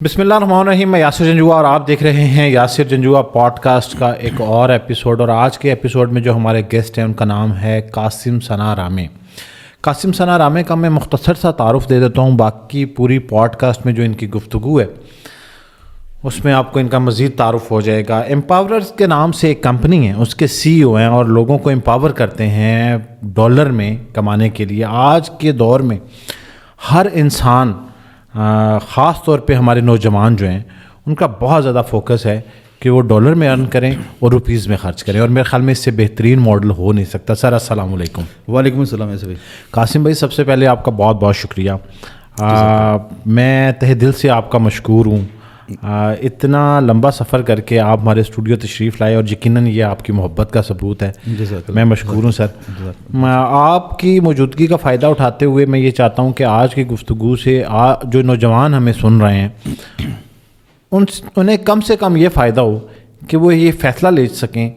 بسم اللہ الرحمن الرحیم. میں یاسر جنجوعہ اور آپ دیکھ رہے ہیں یاسر جنجوعہ پوڈ کاسٹ کا ایک اور ایپیسوڈ. اور آج کے ایپیسوڈ میں جو ہمارے گیسٹ ہیں ان کا نام ہے قاسم ثنا رامے. قاسم ثنا رامے کا میں مختصر سا تعارف دے دیتا ہوں. باقی پوری پوڈ کاسٹ میں جو ان کی گفتگو ہے اس میں آپ کو ان کا مزید تعارف ہو جائے گا. امپاوررز کے نام سے ایک کمپنی ہے, اس کے سی او ہیں اور لوگوں کو امپاور کرتے ہیں ڈالر میں کمانے کے لیے. آج کے دور میں ہر انسان, خاص طور پہ ہمارے نوجوان جو ہیں, ان کا بہت زیادہ فوکس ہے کہ وہ ڈالر میں ارن کریں اور روپیز میں خرچ کریں, اور میرے خیال میں اس سے بہترین ماڈل ہو نہیں سکتا. سر السلام علیکم. وعلیکم السلام. ایسے قاسم بھائی, سب سے پہلے آپ کا بہت بہت شکریہ. میں تہ دل سے آپ کا مشکور ہوں. اتنا لمبا سفر کر کے آپ ہمارے اسٹوڈیو تشریف لائے, اور یقیناً یہ آپ کی محبت کا ثبوت ہے. میں مشکور ہوں سر. آپ کی موجودگی کا فائدہ اٹھاتے ہوئے میں یہ چاہتا ہوں کہ آج کی گفتگو سے جو نوجوان ہمیں سن رہے ہیں انہیں کم سے کم یہ فائدہ ہو کہ وہ یہ فیصلہ لے سکیں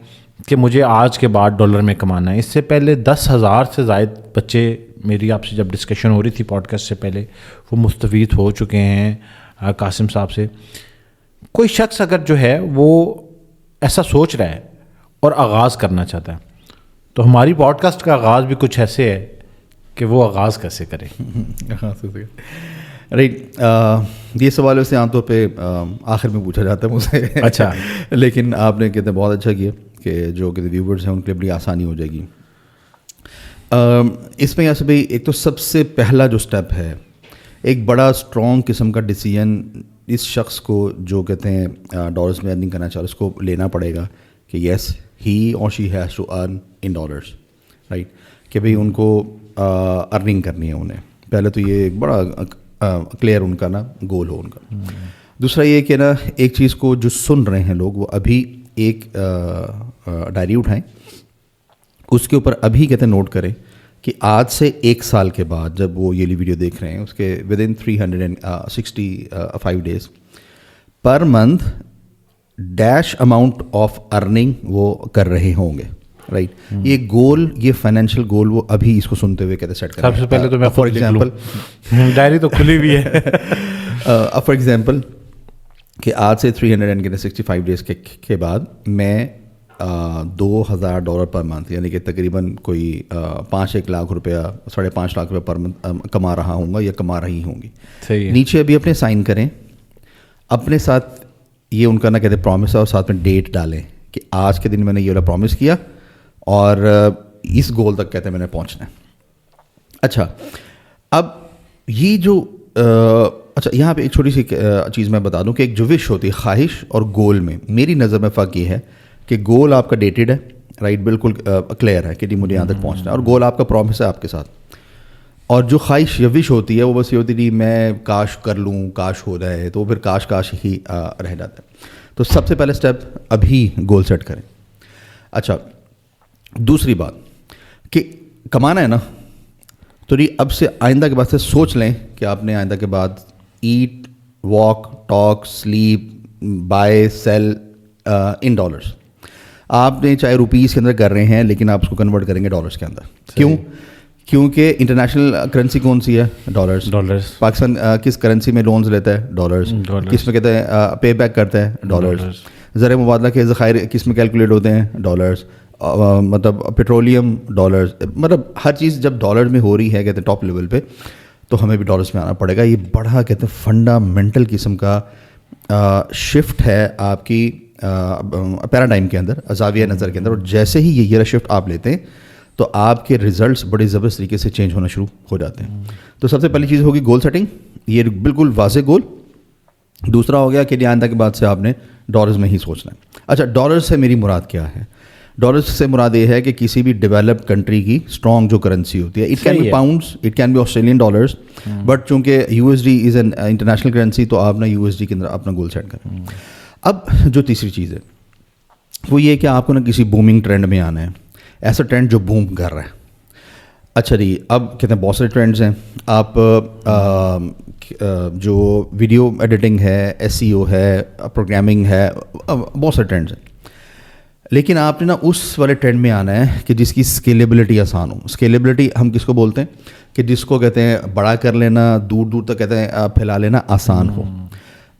کہ مجھے آج کے بعد ڈالر میں کمانا ہے. اس سے پہلے 10,000 سے زائد بچے, میری آپ سے جب ڈسکشن ہو رہی تھی پوڈ کاسٹ سے پہلے, وہ مستفید ہو چکے ہیں قاسم صاحب سے. کوئی شخص اگر جو ہے وہ ایسا سوچ رہا ہے اور آغاز کرنا چاہتا ہے, تو ہماری پوڈ کاسٹ کا آغاز بھی کچھ ایسے ہے کہ وہ آغاز کیسے کرے. رائٹ, یہ سوال ویسے عام طور پہ آخر میں پوچھا جاتا ہے مجھ سے. اچھا, لیکن آپ نے کہتے ہیں بہت اچھا کیا کہ جو کہ ویورز ہیں ان کے لیے بڑی آسانی ہو جائے گی. اس میں یاسر بھائی, ایک تو سب سے پہلا جو سٹیپ ہے, ایک بڑا اسٹرانگ قسم کا ڈیسیجن اس شخص کو جو کہتے ہیں ڈالرس میں ارننگ کرنا چاہ رہا ہے اس کو لینا پڑے گا کہ یس ہی اور she has to earn in dollars. Right, کہ بھئی ان کو ارننگ کرنی ہے انہیں. پہلے تو یہ ایک بڑا کلیئر ان کا نا گول ہو ان کا. دوسرا یہ کہ نا ایک چیز کو جو سن رہے ہیں لوگ, وہ ابھی ایک ڈائری اٹھائیں, اس کے اوپر ابھی کہتے ہیں نوٹ کریں کہ آج سے 1 سال کے بعد جب وہ یہ ویڈیو دیکھ رہے ہیں اس کے within 365 days per month dash amount of earning وہ کر رہے ہوں گے. رائٹ, یہ گول, یہ فائنینشیل گول وہ ابھی اس کو سنتے ہوئے کہتے سیٹ کریں. سب سے پہلے تو میں فار ایگزامپل, ڈائری تو کھلی ہوئی ہے. فار ایگزامپل کہ آج سے 365 ڈیز کے بعد میں $2,000 پر منتھ, یعنی کہ تقریباً کوئی 5-1 لاکھ روپیہ, 5.5 لاکھ روپیہ پر منتھ کما رہا ہوں گا یا کما رہی ہوں گی. نیچے ابھی اپنے سائن کریں, اپنے ساتھ یہ ان کا نا کہتے پرومس ہے, اور ساتھ میں ڈیٹ ڈالیں کہ آج کے دن میں نے یہ والا پرومس کیا اور اس گول تک کہتے ہیں میں نے پہنچنا ہے. اچھا, اب یہ جو اچھا یہاں پہ ایک چھوٹی سی چیز میں بتا دوں کہ ایک جو وش ہوتی ہے, خواہش اور گول میں میری نظر میں فرق یہ ہے کہ گول آپ کا ڈیٹڈ ہے. رائٹ, بالکل کلیئر ہے کہ مجھے یہاں تک پہنچنا ہے, اور گول آپ کا پرومس ہے آپ کے ساتھ. اور جو خواہش یا وش ہوتی ہے وہ بس یہ ہوتی ہے میں کاش کر لوں, کاش ہو جائے, تو پھر کاش ہی رہ جاتا ہے. تو سب سے پہلے اسٹیپ ابھی گول سیٹ کریں. اچھا, دوسری بات کہ کمانا ہے نا, تو اب سے آئندہ کے بعد سے سوچ لیں کہ آپ نے آئندہ کے بعد eat, walk, talk, sleep, buy, sell in dollars. آپ نے چاہے روپیز کے اندر کر رہے ہیں, لیکن آپ اس کو کنورٹ کریں گے ڈالرس کے اندر. کیوں؟ کیونکہ انٹرنیشنل کرنسی کون سی ہے؟ ڈالرس. پاکستان کس کرنسی میں لونز لیتا ہے؟ ڈالرس. کس میں کہتے ہیں پے بیک کرتا ہے؟ ڈالرس. زر مبادلہ کے ذخائر کس میں کیلکولیٹ ہوتے ہیں؟ ڈالرس. مطلب پیٹرولیم ڈالرز, مطلب ہر چیز جب ڈالر میں ہو رہی ہے کہتے ہیں ٹاپ لیول پہ, تو ہمیں بھی ڈالرس میں آنا پڑے گا. یہ بڑا کہتے ہیں فنڈامنٹل قسم کا شفٹ ہے آپ کی پیراڈائم کے اندر, زاویہ نظر کے اندر. اور جیسے ہی یہ شفٹ آپ لیتے ہیں تو آپ کے ریزلٹس بڑے زبردست طریقے سے چینج ہونا شروع ہو جاتے ہیں. تو سب سے پہلی چیز ہوگی گول سیٹنگ, یہ بالکل واضح گول. دوسرا ہو گیا کہ آئندہ کے بعد سے آپ نے ڈالرز میں ہی سوچنا ہے. اچھا, ڈالرز سے میری مراد کیا ہے؟ ڈالرز سے مراد یہ ہے کہ کسی بھی ڈیولپڈ کنٹری کی اسٹرانگ جو کرنسی ہوتی ہے, it can be pounds, it can be Australian dollars, but چونکہ USD is an international currency, تو آپ نا USD کے اندر اپنا گول سیٹ کریں. اب جو تیسری چیز ہے وہ یہ کہ آپ کو نا کسی بومنگ ٹرینڈ میں آنا ہے, ایسا ٹرینڈ جو بوم کر رہا ہے. اچھا جی, اب کہتے ہیں بہت سارے ٹرینڈز ہیں. آپ جو ویڈیو ایڈیٹنگ ہے, SEO ہے, پروگرامنگ ہے, بہت سارے ٹرینڈز ہیں. لیکن آپ نے نا اس والے ٹرینڈ میں آنا ہے کہ جس کی اسکیلیبلٹی آسان ہو. اسکیلیبلٹی ہم کس کو بولتے ہیں کہ جس کو کہتے ہیں بڑا کر لینا, دور دور تک کہتے ہیں پھیلا لینا آسان ہو.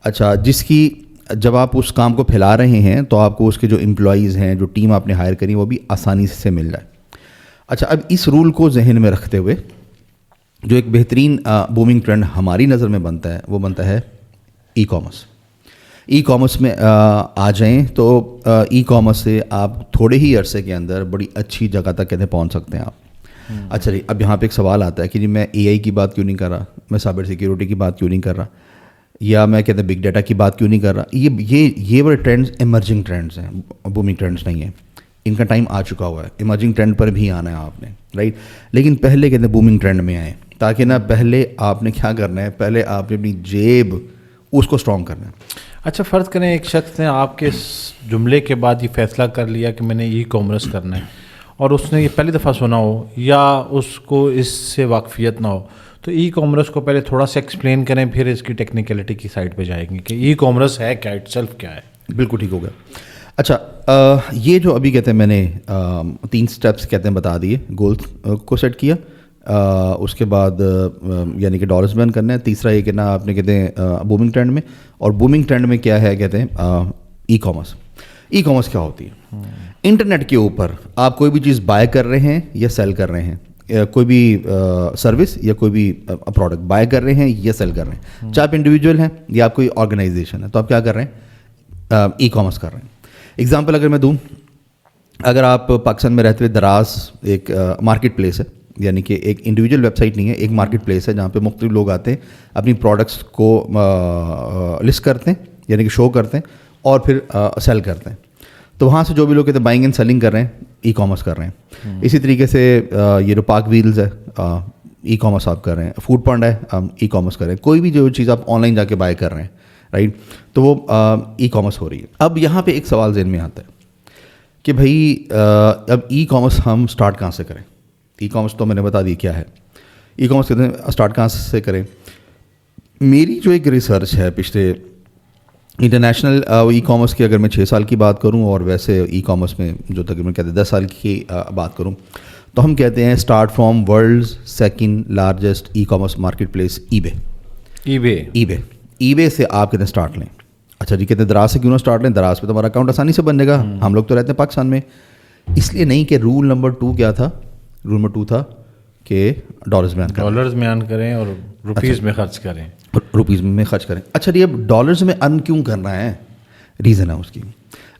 اچھا جس کی جب آپ اس کام کو پھیلا رہے ہیں تو آپ کو اس کے جو امپلائیز ہیں, جو ٹیم آپ نے ہائر کری, وہ بھی آسانی سے مل جائے. اچھا اب اس رول کو ذہن میں رکھتے ہوئے جو ایک بہترین بومنگ ٹرینڈ ہماری نظر میں بنتا ہے وہ بنتا ہے ای کامرس. ای کامرس میں آ جائیں تو ای کامرس سے آپ تھوڑے ہی عرصے کے اندر بڑی اچھی جگہ تک کیسے پہنچ سکتے ہیں آپ. اچھا جی, اب یہاں پہ ایک سوال آتا ہے کہ جی میں اے آئی کی بات کیوں نہیں کر رہا, میں سائبر سیکیورٹی کی بات کیوں نہیں کر رہا, یا میں کہتے ہیں بگ ڈیٹا کی بات کیوں نہیں کر رہا. یہ بڑے ٹرینڈز ایمرجنگ ٹرینڈز ہیں, بومنگ ٹرینڈز نہیں ہیں. ان کا ٹائم آ چکا ہوا ہے, ایمرجنگ ٹرینڈ پر بھی آنا ہے آپ نے, رائٹ. لیکن پہلے کہتے ہیں بومنگ ٹرینڈ میں آئیں, تاکہ نا پہلے آپ نے کیا کرنا ہے, پہلے آپ نے اپنی جیب اس کو اسٹرانگ کرنا ہے. اچھا فرض کریں ایک شخص نے آپ کے اس جملے کے بعد یہ فیصلہ کر لیا کہ میں نے ای کامرس کرنا ہے, اور اس نے یہ پہلی دفعہ سنا ہو یا اس کو اس سے واقفیت نہ ہو, تو ای کامرس کو پہلے تھوڑا سا ایکسپلین کریں, پھر اس کی ٹیکنیکلٹی کی سائڈ پہ جائیں گے کہ ای کامرس ہے کیا, اٹ سیلف کیا ہے. بالکل ٹھیک ہو گیا. اچھا یہ جو ابھی کہتے ہیں میں نے 3 اسٹیپس کہتے ہیں بتا دیے, گول کو سیٹ کیا, اس کے بعد یعنی کہ ڈالرز برن کرنا ہے. تیسرا یہ کہ نا آپ نے کہتے ہیں بومنگ ٹرینڈ میں, اور بومنگ ٹرینڈ میں کیا ہے کہتے ہیں ای کامرس. ای کامرس کیا ہوتی ہے؟ انٹرنیٹ کے اوپر آپ کوئی بھی چیز بائی کر رہے ہیں یا سیل کر رہے ہیں, کوئی بھی سروس یا کوئی بھی پروڈکٹ بائی کر رہے ہیں یا سیل کر رہے ہیں, چاہے آپ انڈیویجول ہیں یا آپ کوئی آرگنائزیشن ہے, تو آپ کیا کر رہے ہیں, ای کامرس کر رہے ہیں. ایگزامپل اگر میں دوں, اگر آپ پاکستان میں رہتے ہوئے دراز ایک مارکیٹ پلیس ہے, یعنی کہ ایک انڈیویجول ویب سائٹ نہیں ہے, ایک مارکیٹ پلیس ہے جہاں پہ مختلف لوگ آتے ہیں, اپنی پروڈکٹس کو لسٹ کرتے ہیں, یعنی کہ شو کرتے ہیں اور پھر سیل کرتے ہیں. تو وہاں سے جو بھی لوگ کہتے ہیں بائنگ اینڈ سیلنگ کر رہے ہیں, ای کامرس کر رہے ہیں. اسی طریقے سے یہ جو پارک ویلز ہے, ای کامرس آپ کر رہے ہیں. فوڈ پانڈا ہے, ای کامرس کر رہے ہیں. کوئی بھی جو چیز آپ آن لائن جا کے بائی کر رہے ہیں, رائٹ, تو وہ ای کامرس ہو رہی ہے. اب یہاں پہ ایک سوال ذہن میں آتا ہے کہ بھائی اب ای کامرس ہم اسٹارٹ کہاں سے کریں. ای کامرس تو میں نے بتا دی کیا ہے, ای کامرس کہتے ہیں اسٹارٹ کہاں سے کریں. میری جو ایک ریسرچ ہے پچھلے انٹرنیشنل ای کامرس کی, اگر میں 6 سال کی بات کروں, اور ویسے ای کامرس میں جو تقریباً کہتے ہیں 10 سال کی بات کروں, تو ہم کہتے ہیں start from world's second largest e-commerce marketplace eBay سے آپ کہتے ہیں اسٹارٹ لیں. اچھا جی, کہتے ہیں دراز سے کیوں نہ اسٹارٹ لیں, دراز پہ تو ہمارا اکاؤنٹ آسانی سے بن جائے گا, ہم لوگ تو رہتے ہیں پاکستان میں. اس لیے نہیں کہ رول نمبر 2 کیا تھا, رول نمبر 2 تھا کہ ڈالرز میں ارن کریں اور روپیز میں خرچ کریں, روپیز میں خرچ کریں. اچھا جی, اب ڈالرز میں ارن کیوں کرنا ہے, ریزن ہے اس کی.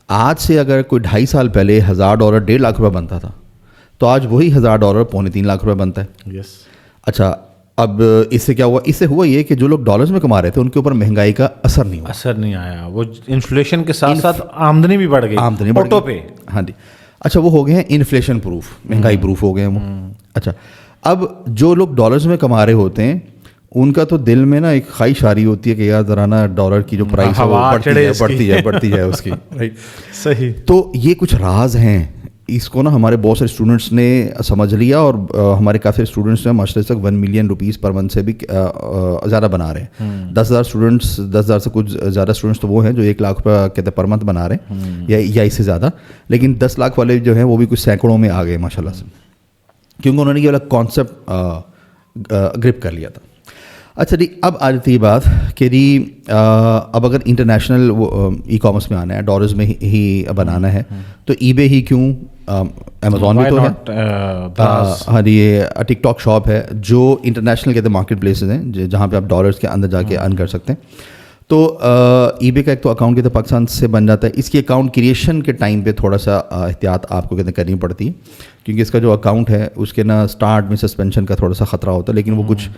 آج سے اگر کوئی 2.5 سال پہلے $1,000 1.5 لاکھ روپے بنتا تھا, تو آج وہی $1,000 $2.25 لاکھ روپے بنتا ہے. یس. اچھا اب اس سے کیا ہوا, اس سے ہوا یہ کہ جو لوگ ڈالرز میں کما رہے تھے ان کے اوپر مہنگائی کا اثر نہیں آیا, وہ انفلیشن کے ساتھ ساتھ آمدنی بھی بڑھ گئی, آٹو پے. ہاں جی. اچھا وہ ہو گئے ہیں انفلیشن پروف, مہنگائی پروف ہو گئے ہیں وہ. اچھا اب جو لوگ ڈالرز میں کما رہے ہوتے ہیں ان کا تو دل میں نا ایک خواہش آ رہی ہوتی ہے کہ یار ذرا نا ڈالر کی جو پرائس ہے وہ بڑھتی ہے اس کی, رائٹ. صحیح. تو یہ کچھ راز ہیں, اس کو نا ہمارے بہت سارے اسٹوڈنٹس نے سمجھ لیا, اور ہمارے کافی اسٹوڈنٹس نے ماشاءاللہ تک 1 ملین روپیز پر منتھ سے بھی زیادہ بنا رہے ہیں. 10,000 اسٹوڈنٹس, 10,000 سے کچھ زیادہ اسٹوڈنٹس تو وہ ہیں جو 1 لاکھ روپے کہتے ہیں پر منتھ بنا رہے ہیں, یا اس سے زیادہ. لیکن 10 لاکھ والے جو ہیں وہ بھی کچھ سینکڑوں میں آ گئے ماشاءاللہ سے, کیونکہ انہوں نے یہ والا کانسیپٹ گرپ کر لیا تھا. اچھا جی, اب آ جاتی ہے بات کہ جی اب اگر انٹرنیشنل ای کامرس میں آنا ہے, ڈالرز میں ہی بنانا ہے, تو ای بے ہی کیوں, امیزون بھی تو ہے, ہاں جی, یہ ٹک ٹاک شاپ ہے جو انٹرنیشنل کہتے ہیں مارکیٹ پلیسز ہیں جہاں پہ آپ ڈالرز کے اندر جا کے ارن کر سکتے ہیں. تو ای بے کا ایک تو اکاؤنٹ کہتے ہیں پاکستان سے بن جاتا ہے. اس کی اکاؤنٹ کریشن کے ٹائم پہ تھوڑا سا احتیاط آپ کو کہتے ہیں کرنی پڑتی ہے, کیونکہ اس کا جو اکاؤنٹ ہے اس کے نا اسٹارٹ میں سسپینشن کا تھوڑا سا خطرہ ہوتا ہے, لیکن وہ کچھ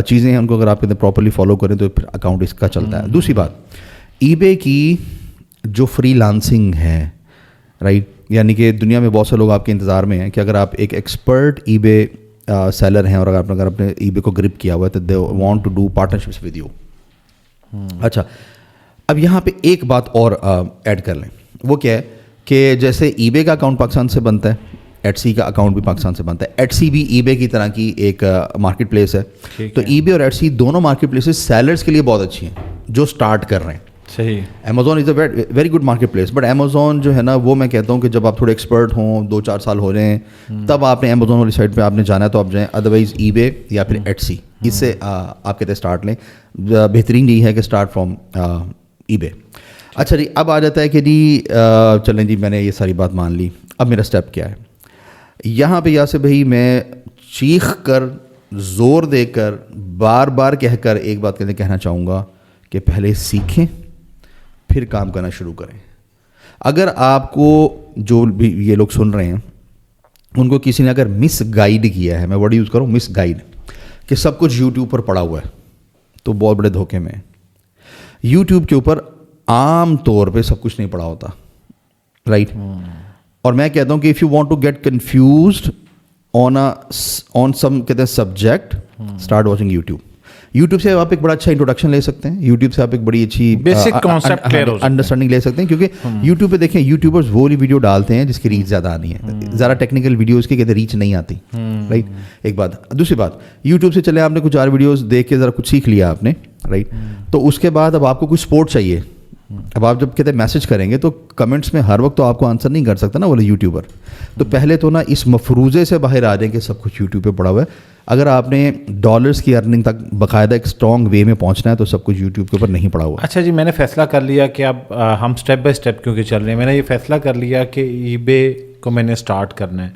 چیزیں ہیں ان کو اگر آپ کہتے ہیں پراپرلی فالو کریں تو پھر اکاؤنٹ اس کا چلتا ہے. دوسری بات, ای بے کی جو فری لانسنگ ہے, رائٹ, یعنی کہ دنیا میں بہت سے لوگ آپ کے انتظار میں ہیں کہ اگر آپ ایک ایکسپرٹ ای بے سیلر ہیں اور اگر اپنے ای بے کو گرپ کیا ہوا ہے تو دے want to do partnerships with you. اچھا اب یہاں پہ ایک بات اور ایڈ کر لیں, وہ کیا ہے کہ جیسے ای بے کا اکاؤنٹ پاکستان سے بنتا ہے, ایٹسی کا اکاؤنٹ بھی پاکستان سے بنتا ہے. ایٹسی بھی ای بے کی طرح کی ایک مارکیٹ پلیس ہے. تو ای بے اور ایٹسی دونوں مارکیٹ پلیسز سیلرز کے لیے بہت اچھی ہیں جو اسٹارٹ کر رہے ہیں. صحیح. Amazon is a very good market place, but Amazon جو ہے نا وہ میں کہتا ہوں کہ جب آپ تھوڑے ایکسپرٹ ہوں, 2-4 سال ہو رہے ہیں, تب آپ نے امیزون والی سائٹ پہ آپ نے جانا ہے تو آپ جائیں, ادروائز ای بے یا پھر ایٹسی. اس سے آپ کہتے ہیں اسٹارٹ لیں. بہترین یہی ہے کہ اسٹارٹ فرام ای بے. اچھا جی, اب آ جاتا ہے کہ جی چلیں جی میں نے یہ ساری بات مان لی, اب میرا اسٹیپ کیا ہے. یہاں پہ یاسر بھائی میں چیخ کر, زور دے کر, بار بار کہہ کر ایک بات کہنا چاہوں گا کہ پہلے سیکھیں پھر کام کرنا شروع کریں. اگر آپ کو جو بھی یہ لوگ سن رہے ہیں ان کو کسی نے اگر مس گائیڈ کیا ہے, میں ورڈ یوز کروں مس گائیڈ, کہ سب کچھ یوٹیوب پر پڑا ہوا ہے, تو بہت بڑے دھوکے میں. یوٹیوب کے اوپر عام طور پہ سب کچھ نہیں پڑا ہوتا, رائٹ. اور میں کہتا ہوں کہ if you want to get confused on some کہتے ہیں subject, start watching YouTube. YouTube سے آپ ایک بڑا اچھا انٹروڈکشن لے سکتے ہیں, یوٹیوب سے آپ ایک بڑی اچھی بیسک کانسیپٹ انڈرسٹینڈنگ لے سکتے ہیں, کیونکہ یوٹیوب پہ دیکھیں یوٹیوبرز وہ والی ویڈیو ڈالتے ہیں جس کی ریچ زیادہ آنی ہے, زیادہ ٹیکنیکل ویڈیوز کی کہتے ہیں ریچ نہیں آتی, رائٹ. ایک بات. دوسری بات, یوٹیوب سے چلے آپ نے کچھ 4 ویڈیوز دیکھ کے ذرا کچھ سیکھ لیا آپ نے, رائٹ. تو اس کے بعد اب آپ کو کوئی سپورٹ چاہیے, اب آپ جب کہتے ہیں میسج کریں گے تو کمنٹس میں ہر وقت تو آپ کو آنسر نہیں کر سکتا نا وہ یوٹیوبر. تو پہلے تو نا اس مفروضے سے باہر آ جائیں کہ سب کچھ یوٹیوب پہ پڑا ہوا ہے. اگر آپ نے ڈالرز کی ارننگ تک باقاعدہ ایک اسٹرانگ وے میں پہنچنا ہے تو سب کچھ یوٹیوب کے اوپر نہیں پڑا ہوا. اچھا جی, میں نے فیصلہ کر لیا کہ اب ہم اسٹیپ بائی اسٹیپ کیونکہ چل رہے ہیں, میں نے یہ فیصلہ کر لیا کہ ای بے کو میں نے اسٹارٹ کرنا ہے.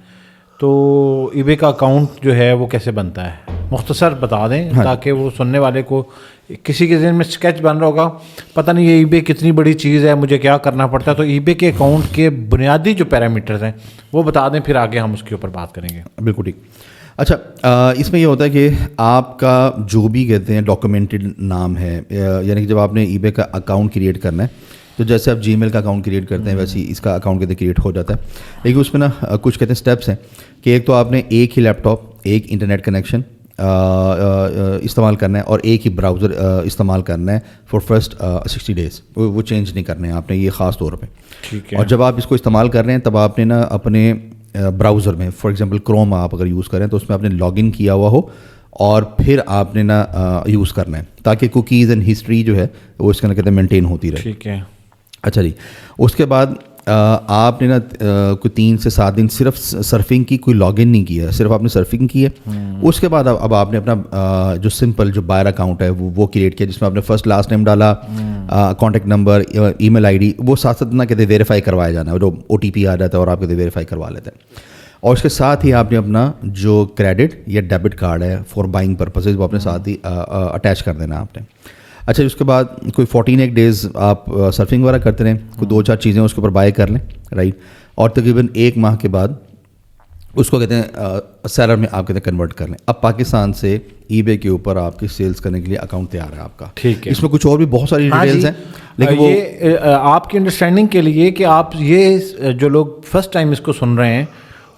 تو ای بے کا اکاؤنٹ جو ہے وہ کیسے بنتا ہے, مختصر بتا دیں تاکہ وہ سننے والے کو کسی کے ذہن میں اسکیچ بن رہا ہوگا, پتہ نہیں یہ ای بے کتنی بڑی چیز ہے, مجھے کیا کرنا پڑتا ہے. تو ای بے کے اکاؤنٹ کے بنیادی جو پیرامیٹرز ہیں وہ بتا دیں, پھر آگے ہم اس کے اوپر بات کریں گے. بالکل ٹھیک. اچھا, اس میں یہ ہوتا ہے کہ آپ کا جو بھی کہتے ہیں ڈاکومنٹڈ نام ہے, یعنی کہ جب آپ نے ای بے کا اکاؤنٹ کریٹ کرنا ہے تو جیسے آپ جی میل کا اکاؤنٹ کریٹ کرتے ہیں ویسے ہی اس کا اکاؤنٹ کہتے ہیں کریٹ ہو جاتا ہے. لیکن اس میں نا کچھ کہتے ہیں اسٹیپس ہیں کہ ایک تو آپ نے ایک ہی لیپ ٹاپ, ایک انٹرنیٹ کنیکشن استعمال کرنا ہے اور ایک ہی براؤزر استعمال کرنا ہے فار فرسٹ 60 days. وہ چینج نہیں کرنے ہیں آپ نے, یہ خاص طور پہ. ٹھیک ہے. اور جب آپ اس کو استعمال کر رہے ہیں تب آپ نے نا اپنے براؤزر میں, فار ایگزامپل کروم آپ اگر یوز کریں تو اس میں آپ نے لاگ ان کیا ہوا ہو اور پھر آپ نے نا یوز کرنا ہے تاکہ کوکیز اینڈ ہسٹری جو ہے وہ اس کے نا کہتے ہیں مینٹین ہوتی رہے. ٹھیک ہے. اچھا جی, اس کے بعد آپ نے نا کوئی 3 سے 7 دن صرف سرفنگ کی, کوئی لاگ ان نہیں کیا, صرف آپ نے سرفنگ کی ہے. اس کے بعد اب آپ نے اپنا جو سمپل جو بائر اکاؤنٹ ہے وہ کریٹ کیا, جس میں آپ نے فرسٹ لاسٹ نیم ڈالا, contact number, email I D, وہ ساتھ ساتھ نہ کہتے ویریفائی کروایا جانا ہے, جو او ٹی پی آ جاتا ہے اور آپ کہتے ویریفائی کروا لیتے ہیں. اور اس کے ساتھ ہی آپ نے اپنا جو کریڈٹ یا ڈیبٹ کارڈ ہے فار بائنگ پرپسز وہ اپنے ساتھ ہی اٹیچ کر دینا آپ نے. اچھا, اس کے بعد کوئی 14 days آپ سرفنگ وغیرہ کرتے رہیں, کوئی 2-4 چیزیں اس کے اوپر بائی کر لیں, رائٹ. اور تقریباً 1 ماہ کے بعد اس کو کہتے ہیں سیلر میں آپ کہتے ہیں کنورٹ کر لیں. اب پاکستان سے ای بے کے اوپر آپ کی سیلز کرنے کے لیے اکاؤنٹ تیار ہے آپ کا. ٹھیک ہے. اس میں کچھ اور بھی بہت ساری ڈیٹیلز ہیں, لیکن یہ آپ کی انڈرسٹینڈنگ کے لیے کہ آپ یہ جو لوگ فرسٹ ٹائم اس کو سن رہے ہیں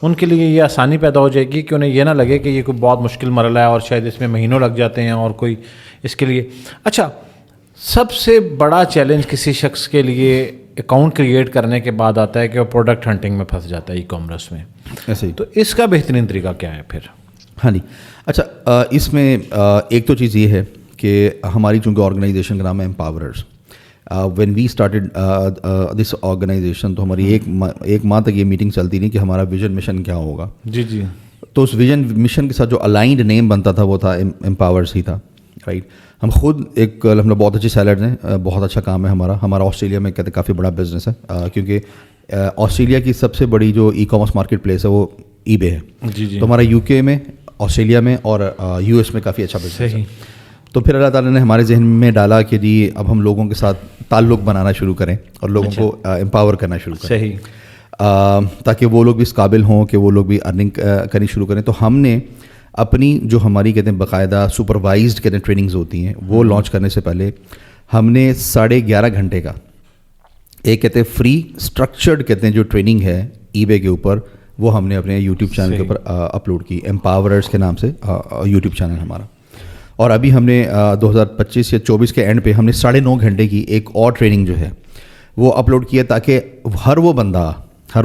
ان کے لیے یہ آسانی پیدا ہو جائے گی کہ انہیں یہ نہ لگے کہ یہ کوئی بہت مشکل مرحلہ ہے اور شاید اس میں مہینوں لگ جاتے ہیں اور کوئی اس کے لیے. اچھا, سب سے بڑا چیلنج کسی شخص کے لیے اکاؤنٹ کریٹ کرنے کے بعد آتا ہے کہ وہ پروڈکٹ ہنٹنگ میں پھنس جاتا ہے ای کامرس میں. ایسے ہی. تو اس کا بہترین طریقہ کیا ہے پھر؟ ہاں جی. اچھا, اس میں ایک تو چیز یہ ہے کہ ہماری چونکہ آرگنائزیشن کا نام ہے empowerers. When we started this organization تو ہماری ایک ماہ تک یہ میٹنگ چلتی نہیں کہ ہمارا ویژن مشن کیا ہوگا. جی جی. تو اس ویژن مشن کے ساتھ جو الائنڈ نیم بنتا تھا وہ تھا امپاورز ہی تھا, رائٹ. ہم خود ایک ہم لوگ بہت اچھے سیلرز ہیں, بہت اچھا کام ہے ہمارا آسٹریلیا میں کہتے ہیں کافی بڑا بزنس ہے, کیونکہ آسٹریلیا کی سب سے بڑی جو ای کامرس مارکیٹ پلیس ہے وہ ای بے ہے. جی جی. تو ہمارا یو کے میں, آسٹریلیا میں اور یو ایس میں کافی اچھا بزنس ہے. تو پھر اللہ تعالیٰ نے ہمارے ذہن میں ڈالا کہ جی اب ہم لوگوں کے ساتھ تعلق بنانا شروع کریں اور لوگوں کو امپاور کرنا شروع کریں. صحیح. تاکہ وہ لوگ بھی اس قابل ہوں کہ وہ لوگ بھی ارننگ کرنی شروع کریں. تو ہم نے اپنی جو ہماری کہتے ہیں باقاعدہ سپروائزڈ کہتے ہیں ٹریننگز ہوتی ہیں وہ لانچ کرنے سے پہلے ہم نے 11.5 گھنٹے کا ایک کہتے ہیں فری اسٹرکچرڈ کہتے ہیں جو ٹریننگ ہے ای بے کے اوپر وہ ہم نے اپنے یوٹیوب چینل کے اوپر اپلوڈ کی. امپاوررز کے نام سے یوٹیوب چینل ہمارا. اور ابھی ہم نے 2025 یا 24 کے اینڈ پہ ہم نے 9.5 گھنٹے کی ایک اور ٹریننگ جو ہے وہ اپلوڈ کی ہے تاکہ ہر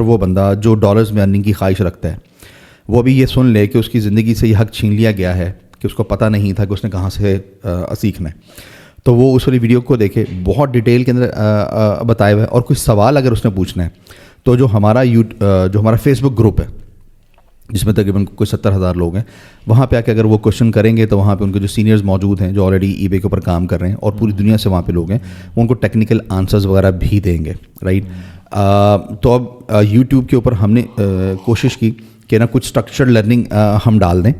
وہ بندہ جو ڈالرز میں ارننگ کی خواہش رکھتا ہے وہ بھی یہ سن لے کہ اس کی زندگی سے یہ حق چھین لیا گیا ہے کہ اس کو پتہ نہیں تھا کہ اس نے کہاں سے سیکھنا ہے. تو وہ اس والی ویڈیو کو دیکھے, بہت ڈیٹیل کے اندر بتایا ہوا ہے. اور کوئی سوال اگر اس نے پوچھنا ہے تو جو ہمارا فیس بک گروپ ہے جس میں تقریباً کوئی 70,000 لوگ ہیں. وہاں پہ آ کے اگر وہ کوشچن کریں گے تو وہاں پہ ان کے جو سینئرز موجود ہیں جو آلریڈی ای بے کے اوپر کام کر رہے ہیں اور پوری دنیا سے وہاں پہ لوگ ہیں, وہ ان کو ٹیکنیکل آنسرز وغیرہ بھی دیں گے, رائٹ. تو اب یوٹیوب کے اوپر ہم نے کوشش کی کہ نا کچھ اسٹرکچرڈ لرننگ ہم ڈال دیں,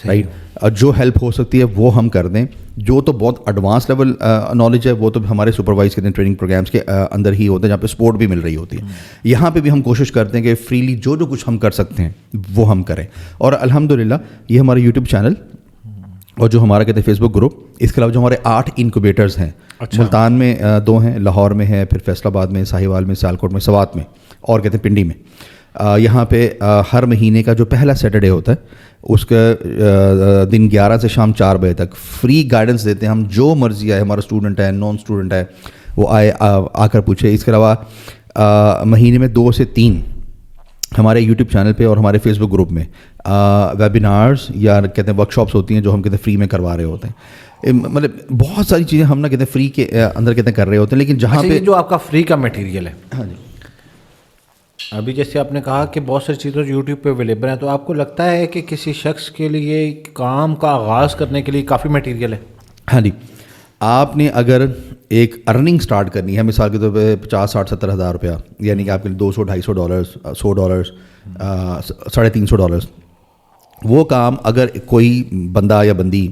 رائٹ. جو ہیلپ ہو سکتی ہے وہ ہم کر دیں. جو تو بہت ایڈوانس لیول نالج ہے وہ تو ہمارے سپروائز کرتے ہیں ٹریننگ پروگرامس کے اندر ہی ہوتے ہیں, جہاں پہ سپورٹ بھی مل رہی ہوتی ہے. یہاں پہ بھی ہم کوشش کرتے ہیں کہ فریلی جو کچھ ہم کر سکتے ہیں وہ ہم کریں. اور الحمدللہ یہ ہمارا یوٹیوب چینل اور جو ہمارا کہتے ہیں فیس بک گروپ, اس کے علاوہ جو ہمارے 8 انکوبیٹرز ہیں, ملتان میں 2 ہیں, لاہور میں ہے, پھر فیصل آباد میں, ساہیوال میں, سیالکوٹ میں, سوات میں, اور کہتے ہیں پنڈی میں. یہاں پہ ہر مہینے کا جو پہلا سیٹرڈے ہوتا ہے اس کا دن 11 سے شام 4 بجے تک فری گائیڈنس دیتے ہیں ہم. جو مرضی آئے, ہمارا اسٹوڈنٹ ہے, نان اسٹوڈنٹ ہے, وہ آئے آ کر پوچھے. اس کے علاوہ مہینے میں 2 سے 3 ہمارے یوٹیوب چینل پہ اور ہمارے فیس بک گروپ میں ویبینارز یا کہتے ہیں ورک شاپس ہوتی ہیں جو ہم کہتے ہیں فری میں کروا رہے ہوتے ہیں. مطلب بہت ساری چیزیں ہم نا کہتے ہیں فری کے اندر کہتے ہیں کر رہے ہوتے ہیں. لیکن جہاں پہ جو آپ کا فری کا میٹیریل ہے, ہاں جی, ابھی جیسے آپ نے کہا کہ بہت ساری چیزیں یوٹیوب پہ اویلیبل ہیں, تو آپ کو لگتا ہے کہ کسی شخص کے لیے کام کا آغاز کرنے کے لیے کافی میٹیریل ہے؟ ہاں جی. آپ نے اگر ایک ارننگ سٹارٹ کرنی ہے, مثال کے طور پہ 50, 60, 70,000 روپیہ, یعنی کہ آپ کے $200, $250, $100, $350, وہ کام اگر کوئی بندہ یا بندی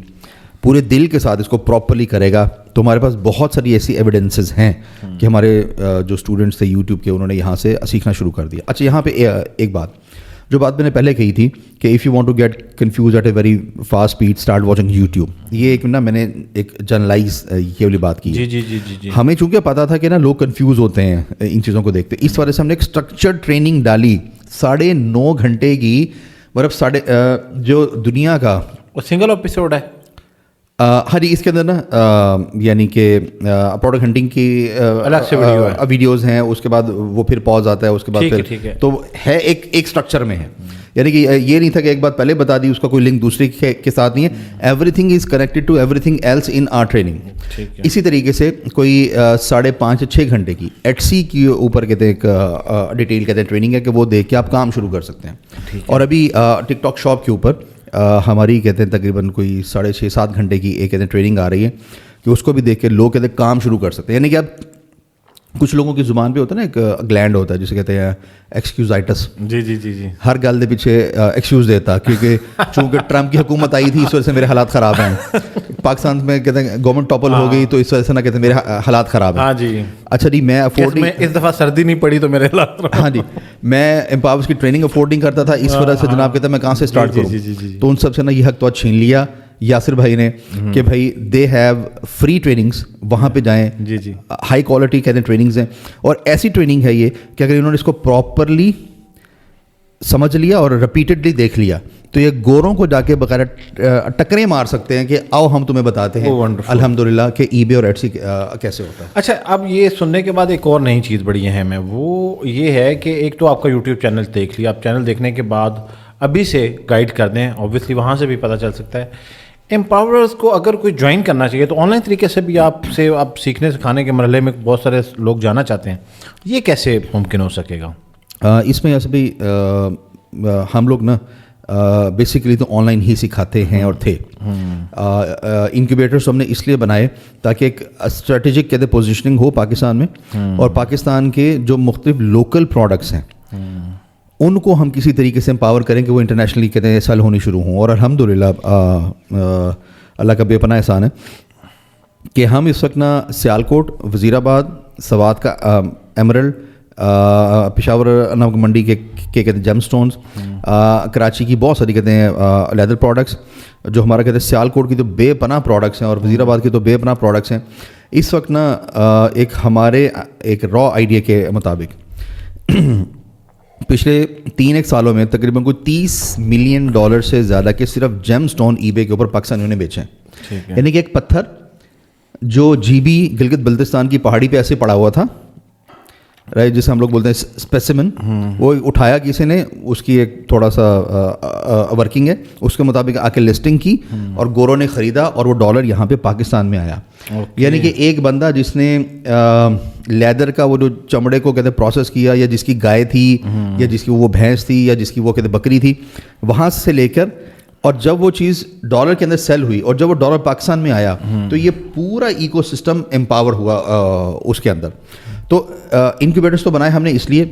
پورے دل کے ساتھ اس کو پراپرلی کرے گا تو ہمارے پاس بہت ساری ایسی ایویڈنسز ہیں کہ ہمارے جو اسٹوڈنٹس تھے یوٹیوب کے, انہوں نے یہاں سے سیکھنا شروع کر دیا. اچھا, یہاں پہ ایک بات جو بات میں نے پہلے کہی تھی کہ if you want to get confuse at a very fast speed start watching YouTube, یہ ایک نا میں نے ایک جرنلائز یہ والی بات کی. جی. ہمیں چونکہ پتا تھا کہ نا لوگ کنفیوز ہوتے ہیں ان چیزوں کو دیکھتے, اس وجہ سے ہم نے ایک اسٹرکچرڈ ٹریننگ ڈالی 9.5 گھنٹے کی. مطلب جو دنیا کا سنگل ایپیسوڈ ہے. ہر اس کے اندر نا یعنی کہ پروڈکٹ ہنٹنگ کی الگ سے ویڈیوز ہیں, اس کے بعد وہ پھر پاز آتا ہے, اس کے بعد پھر تو ہے ایک اسٹرکچر میں ہے. یعنی کہ یہ نہیں تھا کہ ایک بات پہلے بتا دی, اس کا کوئی لنک دوسرے کے ساتھ نہیں ہے. Everything is connected to everything else in our training. اسی طریقے سے کوئی 5.5 سے 6 گھنٹے کی ایٹسی کے اوپر کہتے ہیں ایک ڈیٹیل کہتے ہیں ٹریننگ ہے کہ وہ دیکھ کے آپ کام شروع کر سکتے ہیں. اور ابھی ٹک ٹاک شاپ کے اوپر ہماری کہتے ہیں تقریباً کوئی 6.5-7 گھنٹے کی ایک کہتے ہیں ٹریننگ آ رہی ہے کہ اس کو بھی دیکھ کے لوگ کہتے ہیں کام شروع کر سکتے ہیں. یعنی کہ اب کچھ لوگوں کی زبان پہ ہوتا ہے نا ایک گلینڈ ہوتا ہے جسے کہتے ہیں ایکسکیوزائٹس. جی. ہر گل دے پیچھے ایکسکیوز دیتا, کیونکہ چونکہ ٹرمپ کی حکومت آئی تھی اس وجہ سے میرے حالات خراب ہیں. پاکستان میں کہتے ہیں گورنمنٹ ٹاپل ہو گئی تو اس وجہ سے نا کہتے ہیں میرے حالات خراب ہیں. ہاں جی. اچھا جی, میں افورڈ نہیں, اس دفعہ سردی نہیں پڑی تو میرے حالات. ہاں جی, میں امپاورس کی ٹریننگ افورڈ نہیں کرتا تھا, اس وجہ سے جناب کہتا ہے میں کہاں سے اسٹارٹ کروں. تو ان سب سے نا یہ حق تو چھین لیا یاسر بھائی نے کہ بھائی دے ہیو فری ٹریننگس, وہاں پہ جائیں. جی. ہائی کوالٹی کہتے ہیں ٹریننگز ہیں, اور ایسی ٹریننگ ہے یہ کہ اگر انہوں نے اس کو پراپرلی سمجھ لیا اور ریپیٹڈلی دیکھ لیا تو یہ گوروں کو جا کے بغیر ٹکریں مار سکتے ہیں کہ آؤ ہم تمہیں بتاتے ہیں الحمدللہ کہ ای بے اور ایٹسی کیسے ہوتا ہے. اچھا, اب یہ سننے کے بعد ایک اور نئی چیز بڑی اہم ہے, وہ یہ ہے کہ ایک تو آپ کا یوٹیوب چینل دیکھ لیا, آپ چینل دیکھنے کے بعد ابھی سے گائیڈ کر دیں, اوبویسلی وہاں سے بھی پتہ چل سکتا ہے. امپاوررز کو اگر کوئی جوائن کرنا چاہیے تو آن لائن طریقے سے بھی آپ سیکھنے سکھانے کے مرحلے میں بہت سارے لوگ جانا چاہتے ہیں, یہ کیسے ممکن ہو سکے گا؟ اس میں ایسے بھی ہم لوگ نا بیسیکلی تو آن لائن ہی سکھاتے ہیں اور تھے. انکیوبیٹرس ہم نے اس لیے بنائے تاکہ ایک اسٹریٹجک کہتے پوزیشننگ ہو پاکستان میں, اور پاکستان کے جو مختلف لوکل پروڈکٹس ہیں ان کو ہم کسی طریقے سے امپاور کریں کہ وہ انٹرنیشنلی کہتے ہیں سیل ہونی شروع ہوں. اور الحمدللہ اللہ کا بے پناہ احسان ہے کہ ہم اس وقت نا سیالکوٹ, وزیر آباد, سوات کا ایمرلڈ, پشاور نمک منڈی کے کہتے ہیں جیم سٹونز, کراچی کی بہت ساری کہتے ہیں لیدر پروڈکٹس, جو ہمارا کہتے ہیں سیالکوٹ کی تو بے پناہ پروڈکٹس ہیں اور وزیر آباد کی تو بے پناہ پروڈکٹس ہیں. اس وقت نا ایک ہمارے ایک را آئیڈیا کے مطابق پچھلے 3 سالوں میں تقریباً کوئی $30 ملین سے زیادہ کے صرف جیم سٹون ای بے کے اوپر پاکستانیوں نے بیچے ہیں. یعنی کہ ایک پتھر جو GB گلگت بلتستان کی پہاڑی پہ ایسے پڑا ہوا تھا, رائٹ, جسے ہم لوگ بولتے ہیں اسپیسیمن, وہ اٹھایا کسی نے, اس کی ایک تھوڑا سا ورکنگ ہے, اس کے مطابق آ کے لسٹنگ کی اور گوروں نے خریدا اور وہ ڈالر یہاں پہ پاکستان میں آیا. یعنی کہ ایک بندہ جس نے لیدر کا وہ جو چمڑے کو کہتے ہیں پروسیس کیا, یا جس کی گائے تھی, یا جس کی وہ بھینس تھی, یا جس کی وہ کہتے بکری تھی, وہاں سے لے کر, اور جب وہ چیز ڈالر کے اندر سیل ہوئی اور جب وہ ڈالر پاکستان میں آیا تو یہ پورا ایکو سسٹم امپاور ہوا اس کے اندر. تو انکیوبیٹرز تو بنائے ہم نے اس لیے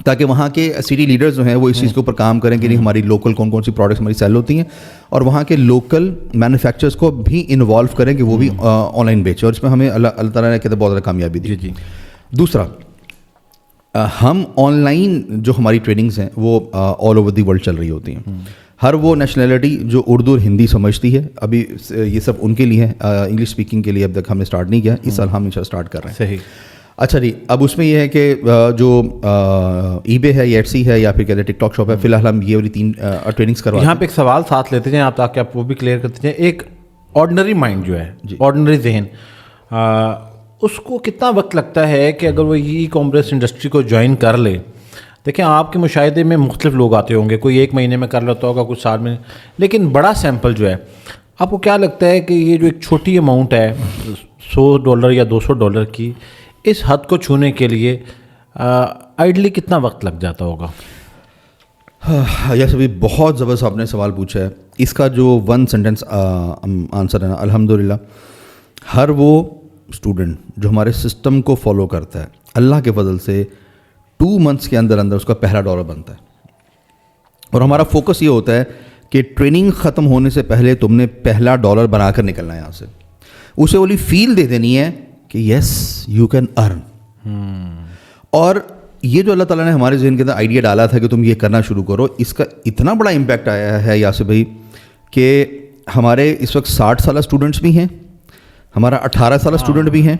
تاکہ وہاں کے سٹی لیڈرز جو ہیں وہ اس چیز کے اوپر کام کریں کہ نہیں ہماری لوکل کون کون سی پروڈکٹس ہماری سیل ہوتی ہیں, اور وہاں کے لوکل مینوفیکچررز کو بھی انوالو کریں کہ وہ بھی آن لائن بیچیں, اور اس میں ہمیں اللہ تعالیٰ نے کہتے ہیں بہت زیادہ کامیابی دی. جی. دوسرا, ہم آن لائن جو ہماری ٹریننگز ہیں وہ آل اوور دی ورلڈ چل رہی ہوتی ہیں. ہر وہ نیشنلٹی جو اردو اور ہندی سمجھتی ہے, ابھی یہ سب ان کے لیے ہے, انگلش اسپیکنگ کے لیے اب تک ہم نے اسٹارٹ نہیں کیا, اس سال ہم انشاءاللہ اسٹارٹ کر رہے ہیں. صحیح. اچھا جی, اب اس میں یہ ہے کہ جو ای بے ہے یا ایٹسی ہے یا پھر کہتے ہیں ٹک ٹاک شاپ ہے, فی الحال ہم یہ والی 3 ٹریننگس کروا. یہاں پہ ایک سوال ساتھ لیتے ہیں آپ تاکہ آپ وہ بھی کلیئر کرتے جائیں. ایک آرڈنری مائنڈ جو ہے, آرڈنری ذہن, اس کو کتنا وقت لگتا ہے کہ اگر وہ ای کامرس انڈسٹری کو جوائن کر لے؟ دیکھیں آپ کے مشاہدے میں مختلف لوگ آتے ہوں گے, کوئی 1 مہینے میں کر لیتا ہوگا, کچھ سال میں, لیکن بڑا سیمپل جو ہے, آپ کو کیا لگتا ہے کہ یہ جو ایک چھوٹی اماؤنٹ ہے $100 یا $200 کی, اس حد کو چھونے کے لیے آئیڈلی کتنا وقت لگ جاتا ہوگا؟ یس, ابھی بہت زبردست آپ نے سوال پوچھا ہے. اس کا جو 1 سینٹنس آنسر ہے نا, الحمدللہ ہر وہ اسٹوڈنٹ جو ہمارے سسٹم کو فالو کرتا ہے, اللہ کے فضل سے 2 منتھس کے اندر اس کا پہلا $1 بنتا ہے. اور ہمارا فوکس یہ ہوتا ہے کہ ٹریننگ ختم ہونے سے پہلے تم نے پہلا $1 بنا کر نکلنا ہے یہاں سے. اسے والی فیل دے دینی ہے کہ یس یو کین ارن. اور یہ جو اللہ تعالیٰ نے ہمارے ذہن کے اندر آئیڈیا ڈالا تھا کہ تم یہ کرنا شروع کرو, اس کا اتنا بڑا امپیکٹ آیا ہے یاسر بھائی کہ ہمارے اس وقت 60 سالہ اسٹوڈنٹس بھی ہیں, ہمارا 18 سالہ اسٹوڈنٹ بھی ہیں,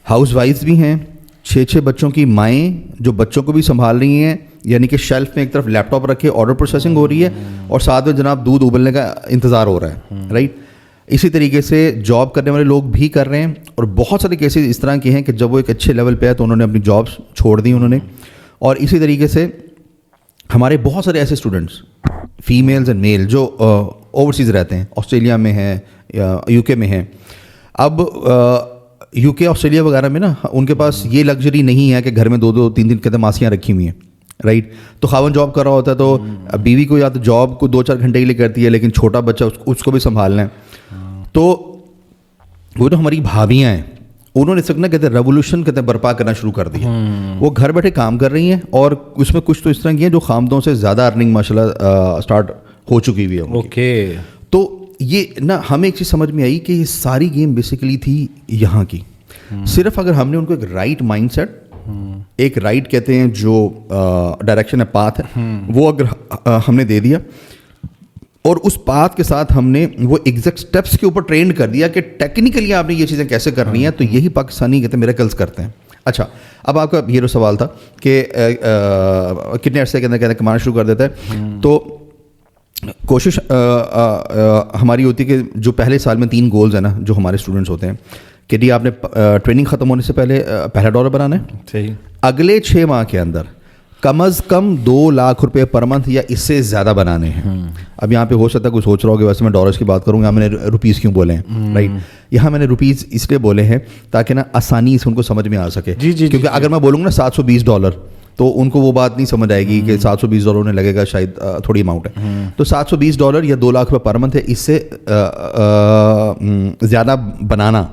ہاؤس وائفز بھی ہیں, 6 بچوں کی مائیں جو بچوں کو بھی سنبھال رہی ہیں, یعنی کہ شیلف میں ایک طرف لیپ ٹاپ رکھے آرڈر پروسیسنگ ہو رہی ہے اور ساتھ میں جناب دودھ ابلنے کا انتظار ہو رہا ہے, رائٹ. اسی طریقے سے جاب کرنے والے لوگ بھی کر رہے ہیں, اور بہت سارے کیسز اس طرح کے ہیں کہ جب وہ ایک اچھے لیول پہ ہے تو انہوں نے اپنی جابس چھوڑ دی انہوں نے. اور اسی طریقے سے ہمارے بہت سارے ایسے اسٹوڈنٹس فیمیلز اینڈ میل جو اوورسیز رہتے ہیں, آسٹریلیا میں ہیں یا یو کے میں ہیں. اب یو کے آسٹریلیا وغیرہ میں نا ان کے پاس یہ لگژری نہیں ہے کہ گھر میں 2-2 3 کہتے ماسیاں رکھی ہوئی ہیں, رائٹ. تو خاون جاب کر رہا ہوتا ہے تو بیوی کو یا تو جاب کو 2-4 گھنٹے کے لیے کرتی ہے, لیکن چھوٹا بچہ اس کو بھی سنبھالنا ہے. تو وہ جو ہماری بھابیاں ہیں انہوں نے اس وقت نا کہتے ہیں ریولیوشن کہتے ہیں برپا کرنا شروع کر دیا. وہ گھر بیٹھے کام کر رہی ہیں, اور اس میں کچھ تو اس طرح کی ہیں جو خامدوں سے زیادہ ارننگ ماشاءاللہ اسٹارٹ ہو چکی ہوئی ہے. اوکے. تو یہ نا ہمیں ایک چیز سمجھ میں آئی کہ یہ ساری گیم بیسیکلی تھی یہاں کی. صرف اگر ہم نے ان کو ایک رائٹ مائنڈ سیٹ, ایک رائٹ کہتے ہیں جو ڈائریکشن ہے, پاتھ ہے, وہ اگر ہم نے دے دیا اور اس پاتھ کے ساتھ ہم نے وہ ایگزیکٹ اسٹیپس کے اوپر ٹرینڈ کر دیا کہ ٹیکنیکلی آپ نے یہ چیزیں کیسے کرنی ہیں, تو یہی پاکستانی کہتے ہیں میریکلز کرتے ہیں. اچھا, اب آپ کا یہ جو سوال تھا کہ کتنے عرصے کے اندر کہتے ہیں کمانا شروع کر دیتا ہے, تو کوشش ہماری ہوتی ہے کہ جو پہلے سال میں 3 گولز ہیں نا جو ہمارے اسٹوڈنٹس ہوتے ہیں کہ جی آپ نے ٹریننگ ختم ہونے سے پہلے پہلا $1 بنانا ہے. صحیح. اگلے 6 ماہ کے اندر کم از کم $2 لاکھ پر منتھ یا اس سے زیادہ بنانے ہیں. اب یہاں پہ ہو سکتا ہے کوئی سوچ رہا ہو کہ ویسے میں ڈالرس کی بات کروں گا, میں نے روپیز کیوں بولے ہیں, رائٹ. یہاں میں نے روپیز اس لیے بولے ہیں تاکہ نا آسانی سے ان کو سمجھ میں آ سکے. کیونکہ اگر میں بولوں گا نا $720 تو ان کو وہ بات نہیں سمجھ آئے گی کہ $720 انہیں لگے گا شاید تھوڑی اماؤنٹ ہے. تو $720 یا $2 لاکھ پر منتھ ہے, اس سے زیادہ بنانا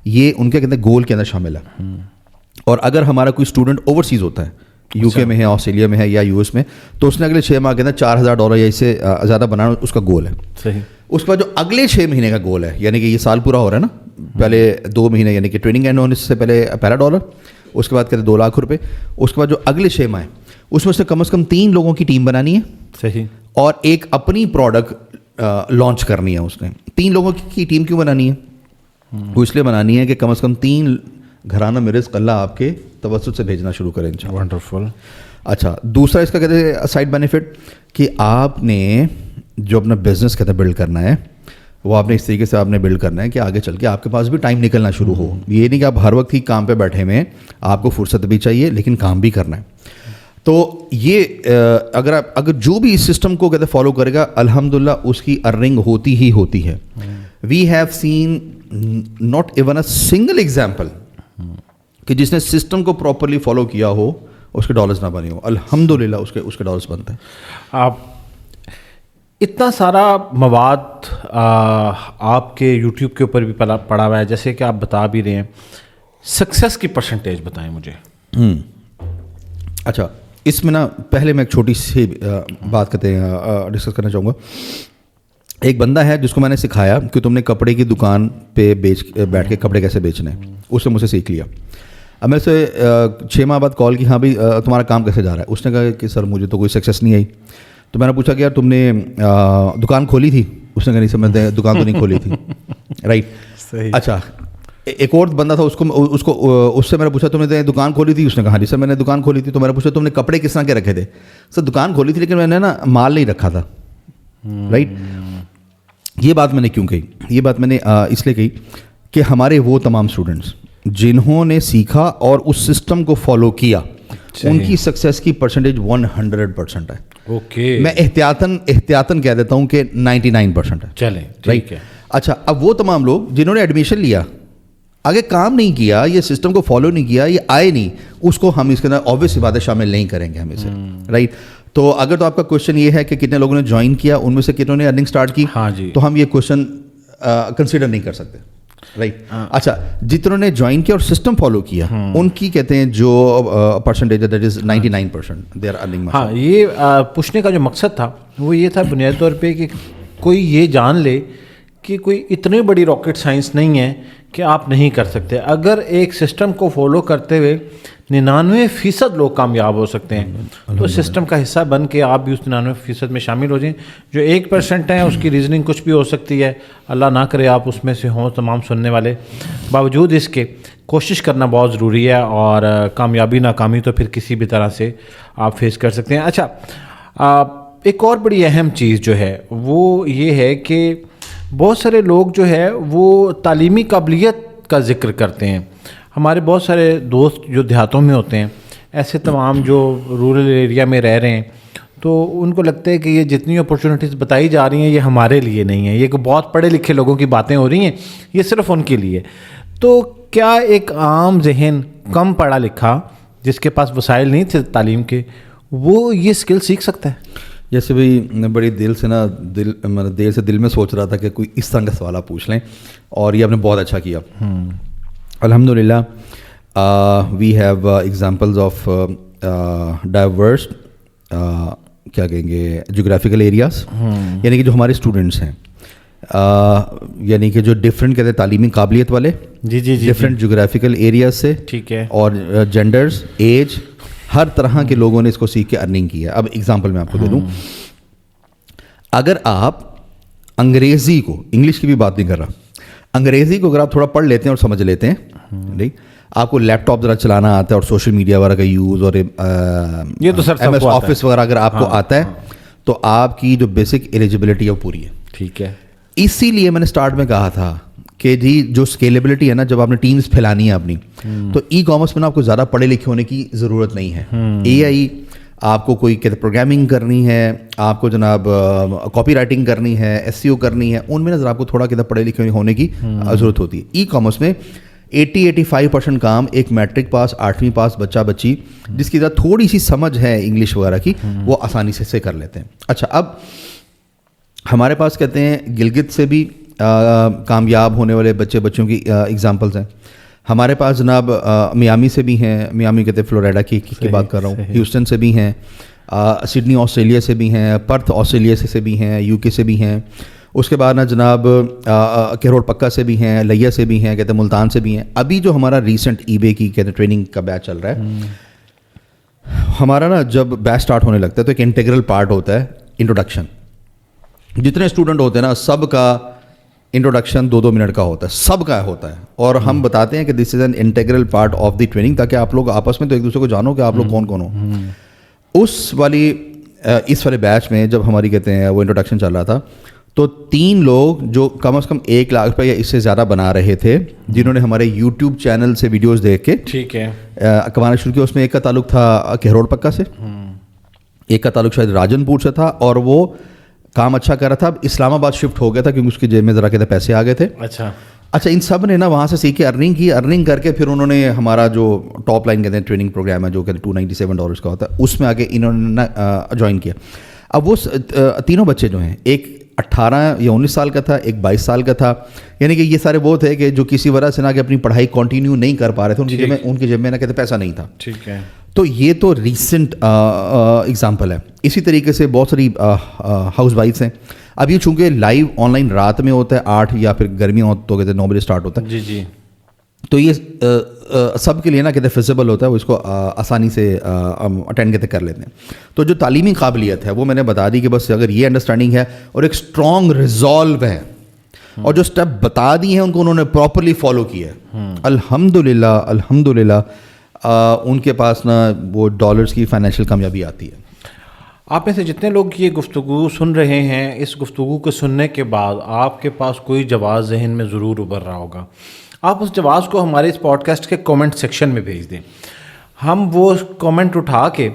یہ ان کے کہتے ہیں گول کے اندر شامل ہے. اور اگر ہمارا کوئی اسٹوڈنٹ اوورسیز ہوتا ہے, یو کے میں ہے, آسٹریلیا میں ہے یا یو ایس میں, تو اس نے اگلے 6 ماہ کے اندر $4,000 یا اس سے زیادہ بنانا اس کا گول ہے. صحیح. اس کے بعد جو اگلے 6 مہینے کا گول ہے, یعنی کہ یہ سال پورا ہو رہا ہے نا, پہلے 2 مہینے یعنی کہ ٹریننگ اینڈ ہونے سے پہلے پہلا $1, اس کے بعد کہتے ہیں $2 لاکھ, اس کے بعد جو اگلے 6 ماہ اس میں سے کم از کم 3 لوگوں کی ٹیم بنانی ہے. صحیح. اور ایک اپنی پروڈکٹ لانچ کرنی ہے. اس نے 3 لوگوں کی ٹیم کیوں بنانی ہے؟ وہ اس لیے بنانی ہے کہ کم از کم 3 گھرانہ میں رزق اللہ آپ کے توسط سے بھیجنا شروع کریں انشاءاللہ. ونڈرفل. اچھا, دوسرا اس کا کہتے ہیں سائڈ بینیفٹ کہ آپ نے جو اپنا بزنس کہتے ہیں بلڈ کرنا ہے, وہ آپ نے اس طریقے سے آپ نے بلڈ کرنا ہے کہ آگے چل کے آپ کے پاس بھی ٹائم نکلنا شروع ہو. یہ نہیں کہ آپ ہر وقت ہی کام پہ بیٹھے ہوئے ہیں, آپ کو فرصت بھی چاہیے لیکن کام بھی کرنا ہے. تو یہ اگر جو بھی اس سسٹم کو کہتے فالو کرے گا الحمدللہ اس کی ارننگ ہوتی ہی ہوتی ہے. We have seen not even a single example کہ جس نے سسٹم کو پراپرلی فالو کیا ہو اس کے ڈالرز نہ بنے ہو. الحمدللہ اس کے ڈالرز بنتے ہیں. آپ اتنا سارا مواد آپ کے یوٹیوب کے اوپر بھی پڑا ہوا ہے, جیسے کہ آپ بتا بھی رہے ہیں, سکسیس کی پرسنٹیج بتائیں مجھے. اچھا, اس میں نا پہلے میں ایک چھوٹی سی بات کہتے ہیں ڈسکس کرنا چاہوں گا. ایک بندہ ہے جس کو میں نے سکھایا کہ تم نے کپڑے کی دکان پہ بیٹھ کے کپڑے کیسے بیچنے, اس نے مجھ سے سیکھ لیا. اب میں سے 6 ماہ بعد کال کی, ہاں بھائی تمہارا کام کیسے جا رہا ہے. اس نے کہا کہ سر مجھے تو کوئی سکسیس نہیں آئی. تو میں نے پوچھا کہ یار تم نے دکان کھولی تھی. اس نے کہا نہیں سر میں دکان تو نہیں کھولی تھی. رائٹ, اچھا. ایک اور بندہ تھا, اس سے میں نے پوچھا تم نے دکان کھولی تھی. اس نے کہا ہاں جی سر میں نے دکان کھولی تھی. تو میں نے پوچھا تم نے کپڑے کس طرح کے رکھے تھے. سر دکان کھولی تھی لیکن میں نے نا مال نہیں رکھا تھا. رائٹ, یہ بات میں نے کیوں کہی, یہ بات میں نے اس لیے کہی کہ ہمارے وہ تمام اسٹوڈنٹس جنہوں نے سیکھا اور اس سسٹم کو فالو کیا ان کی سکسیس کی پرسنٹیج 100% ہے. اوکے, میں احتیاطاً کہہ دیتا ہوں کہ 99% ہے. چلیں ٹھیک ہے. اچھا, اب وہ تمام لوگ جنہوں نے ایڈمیشن لیا, آگے کام نہیں کیا, یہ سسٹم کو فالو نہیں کیا, یہ آئے نہیں, اس کو ہم اس کے اندر آبویس سی باتیں شامل نہیں کریں گے ہم اسے. رائٹ, تو اگر تو آپ کا کوشچن یہ ہے کہ کتنے لوگوں نے جوائن کیا, ان میں سے کتنوں نے ارننگ اسٹارٹ کی, ہاں جی, تو ہم یہ کوشچن کنسیڈر نہیں کر سکتے. رائٹ, اچھا, جتنوں نے جوائن کیا اور سسٹم فالو کیا ان کی کہتے ہیں جو percentage that is 99% they are earning. ہاں, یہ پوچھنے کا جو مقصد تھا وہ یہ تھا بنیادی طور پہ کہ کوئی یہ جان لے کہ کوئی اتنی بڑی راکٹ سائنس نہیں ہے کہ آپ نہیں کر سکتے. اگر ایک سسٹم کو فالو کرتے ہوئے 99% لوگ کامیاب ہو سکتے ہیں, تو سسٹم کا حصہ بن کے آپ بھی اس 99% میں شامل ہو جائیں. جو 1% ہیں اس کی ریزننگ کچھ بھی ہو سکتی ہے, اللہ نہ کرے آپ اس میں سے ہوں تمام سننے والے. باوجود اس کے کوشش کرنا بہت ضروری ہے, اور کامیابی ناکامی تو پھر کسی بھی طرح سے آپ فیس کر سکتے ہیں. اچھا, ایک اور بڑی اہم چیز جو ہے وہ یہ ہے کہ بہت سارے لوگ جو ہے وہ تعلیمی قابلیت کا ذکر کرتے ہیں. ہمارے بہت سارے دوست جو دیہاتوں میں ہوتے ہیں, ایسے تمام جو رورل ایریا میں رہ رہے ہیں, تو ان کو لگتا ہے کہ یہ جتنی اپرچونیٹیز بتائی جا رہی ہیں یہ ہمارے لیے نہیں ہیں, یہ بہت پڑھے لکھے لوگوں کی باتیں ہو رہی ہیں, یہ صرف ان کے لیے. تو کیا ایک عام ذہن کم پڑھا لکھا جس کے پاس وسائل نہیں تھے تعلیم کے, وہ یہ اسکل سیکھ سکتا ہے؟ جیسے بھائی بڑی دیر سے دل میں سوچ رہا تھا کہ کوئی اس طرح کا سوال آپ پوچھ لیں, اور یہ آپ نے بہت اچھا کیا. الحمدللہ we have examples of diverse کیا کہیں گے جغرافیکل ایریاز, یعنی کہ جو ہمارے اسٹوڈنٹس ہیں, یعنی کہ جو ڈفرینٹ کہتے ہیں تعلیمی قابلیت والے, ڈفرینٹ جغرافیکل ایریاز سے, ٹھیک ہے, اور جینڈرز, ایج, ہر طرح کے لوگوں نے اس کو سیکھ کے ارننگ کی ہے. اب ایگزامپل میں آپ کو دے دوں, اگر آپ انگریزی کو, انگلش کی بھی بات نہیں کر رہا, انگریزی کو اگر آپ تھوڑا پڑھ لیتے ہیں اور سمجھ لیتے ہیں, نہیں آپ کو لیپ ٹاپ ذرا چلانا آتا ہے اور سوشل میڈیا وغیرہ کا یوز, اور یہ تو سر ایم ایس آفس وغیرہ اگر آپ کو آتا ہے, تو آپ کی جو بیسک ایلیجبلٹی ہے وہ پوری ہے. ٹھیک ہے, اسی لیے میں نے اسٹارٹ میں کہا تھا کہ جی جو اسکیلیبلٹی ہے نا, جب آپ نے ٹیمز پھیلانی ہے اپنی, تو ای کامرس میں نا آپ کو زیادہ پڑھے لکھے ہونے کی ضرورت نہیں ہے. اے آئی آپ کو کوئی کہتے پروگرامنگ کرنی ہے, آپ کو جناب کاپی رائٹنگ کرنی ہے, ایس سی او کرنی ہے, ان میں نظر آپ کو تھوڑا کہتے پڑھے لکھے ہونے کی ضرورت ہوتی ہے. ای کامرس میں 80-85% کام ایک میٹرک پاس 8ویں پاس بچہ بچی جس کی ذرا تھوڑی سی سمجھ ہے انگلش وغیرہ کی, وہ آسانی سے کر لیتے ہیں. اچھا, اب ہمارے پاس کہتے ہیں گلگت سے بھی کامیاب ہونے والے بچوں کی ایگزامپلس ہیں. ہمارے پاس جناب میامی سے بھی ہیں, میامی کہتے ہیں فلوریڈا کی بات کر رہا ہوں, ہیوسٹن سے بھی ہیں, سڈنی آسٹریلیا سے بھی ہیں, پرتھ آسٹریلیا سے بھی ہیں, یو کے سے بھی ہیں. اس کے بعد نا جناب کیرول پکا سے بھی ہیں, لیا سے بھی ہیں, کہتے ہیں ملتان سے بھی ہیں. ابھی جو ہمارا ریسنٹ ای بے کی کہتے ہیں ٹریننگ کا بیچ چل رہا ہے, ہمارا نا جب بیچ اسٹارٹ ہونے لگتا ہے تو ایک انٹیگرل پارٹ ہوتا ہے انٹروڈکشن. جتنے اسٹوڈنٹ ہوتے ہیں نا سب کا انٹروڈکشن 2-2 منٹ کا ہوتا ہے, سب کا ہوتا ہے, اور ہم بتاتے ہیں کہ this is an integral part of the training, تاکہ آپ لوگ آپس میں تو ایک دوسرے کو جانو کہ آپ لوگ کون کون ہو. اس والے بیچ میں جب ہماری کہتے ہیں وہ انٹروڈکشن چل رہا تھا, تو 3 لوگ جو کم از کم 1 لاکھ روپے یا اس سے زیادہ بنا رہے تھے, جنہوں نے ہمارے یوٹیوب چینل سے ویڈیوز دیکھ کے ٹھیک ہے کمانا شروع کیا. اس میں ایک کا تعلق تھا کہروڑ پکا سے, ایک کا تعلق شاید راجن پور سے تھا, اور وہ کام اچھا کر رہا تھا. اب اسلام آباد شفٹ ہو گیا تھا کیونکہ اس کی جیب میں ذرا کہتے پیسے آ گئے تھے. اچھا ان سب نے نا وہاں سے سیکھ کے ارننگ کی, ارننگ کر کے پھر انہوں نے ہمارا جو ٹاپ لائن کہتے ہیں ٹریننگ پروگرام ہے جو کہ $297 کا ہوتا ہے, اس میں آ کے انہوں نے جوائن کیا. اب وہ تینوں بچے جو ہیں, ایک 18 یا 19 سال کا تھا, ایک 22 سال کا تھا, یعنی کہ یہ سارے وہ تھے کہ جو کسی وجہ سے نا کہ اپنی پڑھائی کنٹینیو نہیں کر پا رہے تھے, ان کی جیب میں نا کہتے پیسہ نہیں تھا. ٹھیک ہے. تو یہ تو ریسنٹ ایگزامپل ہے. اسی طریقے سے بہت ساری ہاؤس وائفس ہیں. اب یہ چونکہ لائیو آن لائن رات میں ہوتا ہے 8 یا پھر گرمیاں ہو تو کہتے ہیں 9 بجے اسٹارٹ ہوتا ہے. جی جی. تو یہ سب کے لیے نا کہتے ہیں فیزیبل ہوتا ہے, وہ اس کو آسانی سے اٹینڈ کہتے کر لیتے ہیں. تو جو تعلیمی قابلیت ہے وہ میں نے بتا دی کہ بس اگر یہ انڈرسٹینڈنگ ہے اور ایک اسٹرانگ ریزالو ہے اور جو اسٹیپ بتا دی ہیں ان کو انہوں نے پراپرلی فالو کیا ہے, الحمدللہ ان کے پاس نا وہ ڈالرز کی فائنینشیل کامیابی آتی ہے. آپ میں سے جتنے لوگ یہ گفتگو سن رہے ہیں, اس گفتگو کو سننے کے بعد آپ کے پاس کوئی جواز ذہن میں ضرور ابھر رہا ہوگا. آپ اس جواز کو ہمارے اس پوڈ کاسٹ کے کومنٹ سیکشن میں بھیج دیں. ہم وہ کومنٹ اٹھا کے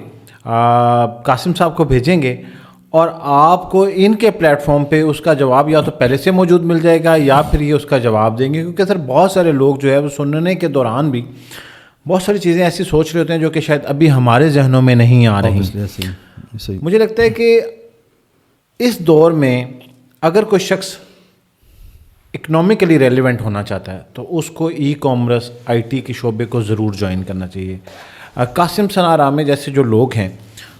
قاسم صاحب کو بھیجیں گے اور آپ کو ان کے پلیٹ فارم پہ اس کا جواب یا تو پہلے سے موجود مل جائے گا یا پھر یہ اس کا جواب دیں گے. کیونکہ سر بہت سارے لوگ جو ہے وہ سننے کے دوران بھی بہت ساری چیزیں ایسی سوچ رہے ہوتے ہیں جو کہ شاید ابھی ہمارے ذہنوں میں نہیں آ رہی. مجھے لگتا ہے کہ اس دور میں اگر کوئی شخص اکنامکلی ریلیونٹ ہونا چاہتا ہے تو اس کو ای کامرس IT کے شعبے کو ضرور جوائن کرنا چاہیے. قاسم ثنا رامے جیسے جو لوگ ہیں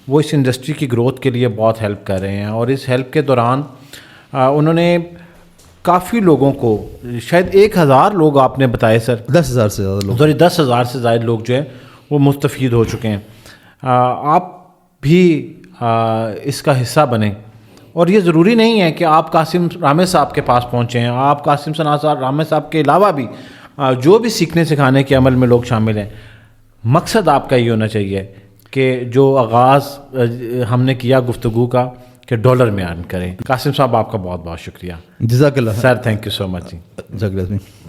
وہ اس انڈسٹری کی گروتھ کے لیے بہت ہیلپ کر رہے ہیں, اور اس ہیلپ کے دوران انہوں نے کافی لوگوں کو, شاید 1000 لوگ آپ نے بتائے سر, 10,000 سے زیادہ لوگ, 10,000 سے زائد لوگ جو ہیں وہ مستفید ہو چکے ہیں. آپ بھی اس کا حصہ بنیں, اور یہ ضروری نہیں ہے کہ آپ قاسم رامے صاحب کے پاس پہنچے ہیں. آپ قاسم ثنا رامے صاحب کے علاوہ بھی جو بھی سیکھنے سکھانے کے عمل میں لوگ شامل ہیں, مقصد آپ کا یہ ہونا چاہیے کہ جو آغاز ہم نے کیا گفتگو کا کہ ڈالر میں ارن کریں. قاسم صاحب آپ کا بہت بہت شکریہ. جزاک اللہ سر, thank you so much. G.